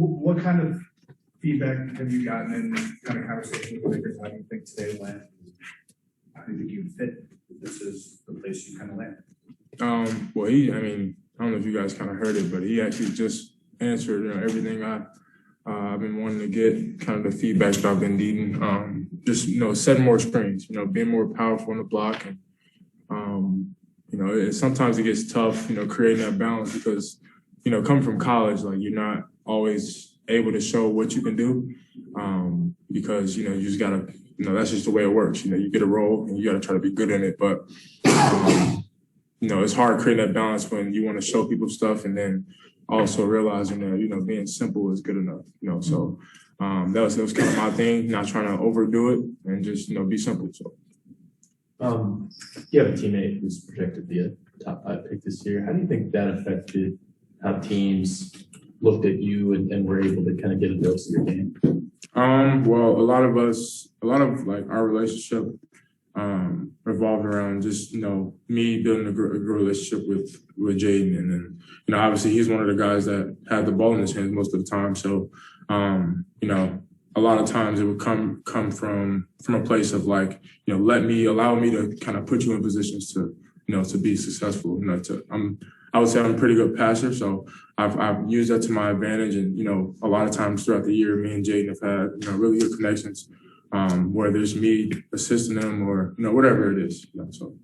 what kind of feedback have you gotten in kind of conversations with leaders? How do you think today went? How do you think you fit? This is the place you kind of land. Well, I don't know if you guys kind of heard it, but he actually just answered everything I've been wanting to get, kind of the feedback that I've been needing. Just setting more screens, being more powerful on the block, and sometimes it gets tough, creating that balance because coming from college, like you're not always able to show what you can do because you just gotta, that's just the way it works. You get a role and you gotta try to be good in it, but it's hard creating that balance when you want to show people stuff and then also realizing that being simple is good enough. So that was kind of my thing, not trying to overdo it and just be simple. So you have a teammate who's projected to be a top 5 pick this year. How do you think that affected how teams looked at you and were able to kind of get a dose of your game? Well, a lot of like our relationship revolved around just me building a good relationship with Jaden, and then obviously he's one of the guys that had the ball in his hands most of the time. So a lot of times it would come from a place of like allow me to kind of put you in positions to to be successful. I would say I'm a pretty good passer, so I've used that to my advantage. And a lot of times throughout the year, me and Jaden have had really good connections, whether it's me assisting them or whatever it is. So.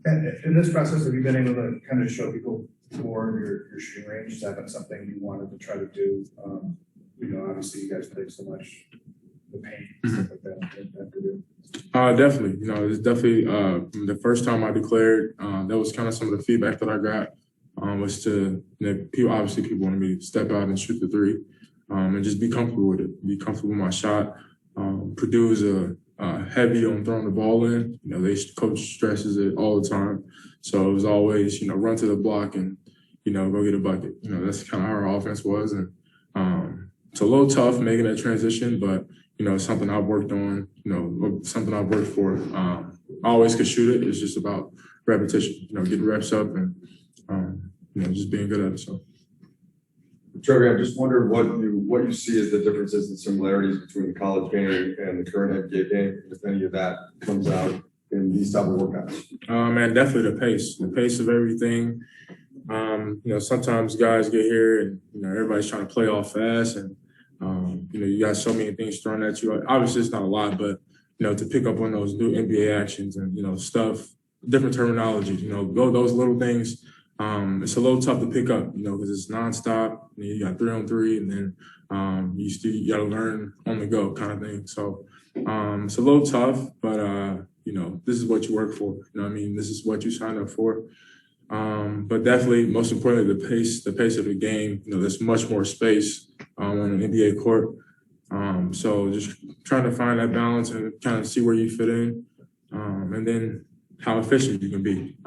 And in this process, have you been able to kind of show people more of your shooting range? Is that been something you wanted to try to do? Obviously you guys played so much the paint and stuff like that at Purdue. Definitely. It's definitely the first time I declared, that was kind of some of the feedback that I got was to people wanted me to step out and shoot the 3 and just be comfortable with it, be comfortable with my shot. Purdue is heavy on throwing the ball in. Coach stresses it all the time. So it was always, run to the block and, go get a bucket. That's kind of how our offense was. And it's a little tough making that transition, but it's something I've worked on, something I've worked for. I always could shoot it. It's just about repetition, getting reps up and, just being good at it. So. Trevion, I just wonder what you see as the differences and similarities between the college game and the current NBA game, if any of that comes out in these type of workouts. Man, definitely the pace of everything. Sometimes guys get here and everybody's trying to play off fast, and you got so many things thrown at you. Obviously, it's not a lot, but to pick up on those new NBA actions and stuff, different terminology. Those little things. It's a little tough to pick up, because it's nonstop. You got 3-on-3, and then you got to learn on the go kind of thing. So it's a little tough, but this is what you work for. This is what you signed up for. But definitely, most importantly, the pace of the game. There's much more space on an NBA court. So just trying to find that balance and kind of see where you fit in, and then how efficient you can be.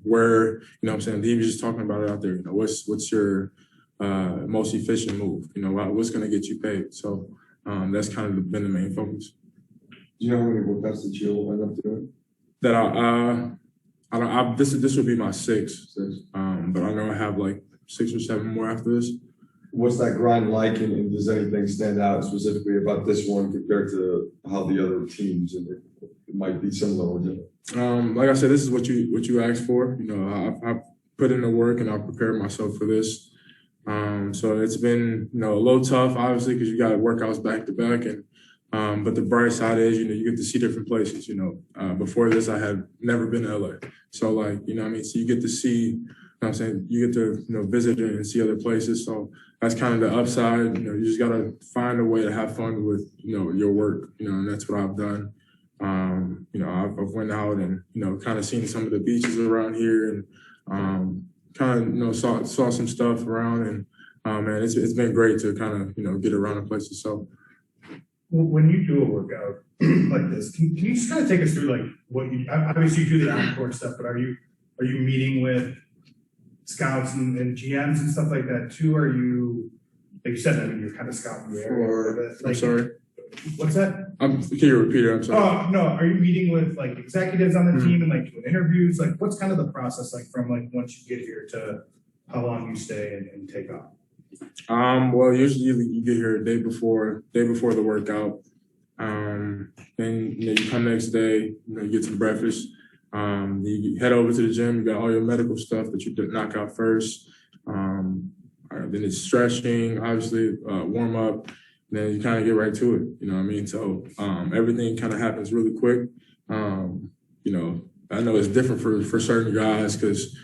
Where Dee was just talking about it out there. What's your most efficient move? What's going to get you paid? So that's kind of been the main focus. Do you know how many workouts that you'll end up doing? That I don't. This would be my 6th, but I know I have like 6 or 7 more after this. What's that grind like, and does anything stand out specifically about this one compared to how the other teams and it might be similar or different? Like I said, this is what you asked for. I've put in the work and I've prepared myself for this. So it's been a little tough, obviously, because you got workouts back to back, and but the bright side is you get to see different places. Before this, I had never been to LA, so so you get to see. You get to visit and see other places. So that's kind of the upside. You just got to find a way to have fun with your work. And that's what I've done. I've went out and kind of seen some of the beaches around here and kind of saw some stuff around, and man, it's been great to kind of get around the places. So when you do a workout like this, can you just kind of take us through like what you obviously you do the on-court stuff, but are you meeting with scouts and GMs and stuff like that too? Are you, like you said, you're kind of scouting the area. I'm sorry. What's that? Can you repeat it? I'm sorry. Oh no, are you meeting with like executives on the team and like doing interviews? Like, what's kind of the process like from like once you get here to how long you stay and take off? Well, usually you get here a day before the workout. Then you come next day, you get some breakfast. You head over to the gym. You got all your medical stuff that you knock out first. Then it's stretching, obviously, warm up. Then you kind of get right to it. You know what I mean? So everything kind of happens really quick. I know it's different for certain guys because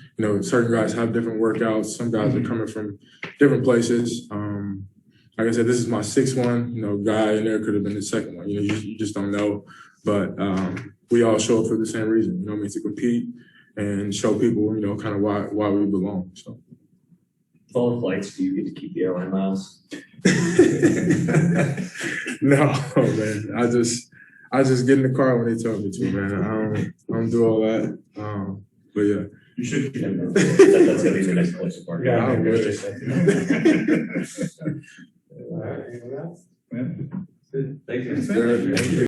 certain guys have different workouts. Some guys are coming from different places. Like I said, this is my sixth one. Guy in there could have been the second one. You just don't know. But we all show up for the same reason. To compete and show people, kind of why we belong. So. Fall flights, do you get to keep the airline miles? No, man. I just get in the car when they tell me to, man. I don't do all that. But yeah. You should keep it. That's gonna be the next place to park. Yeah, I don't get it. All right. Thank you. Thank you.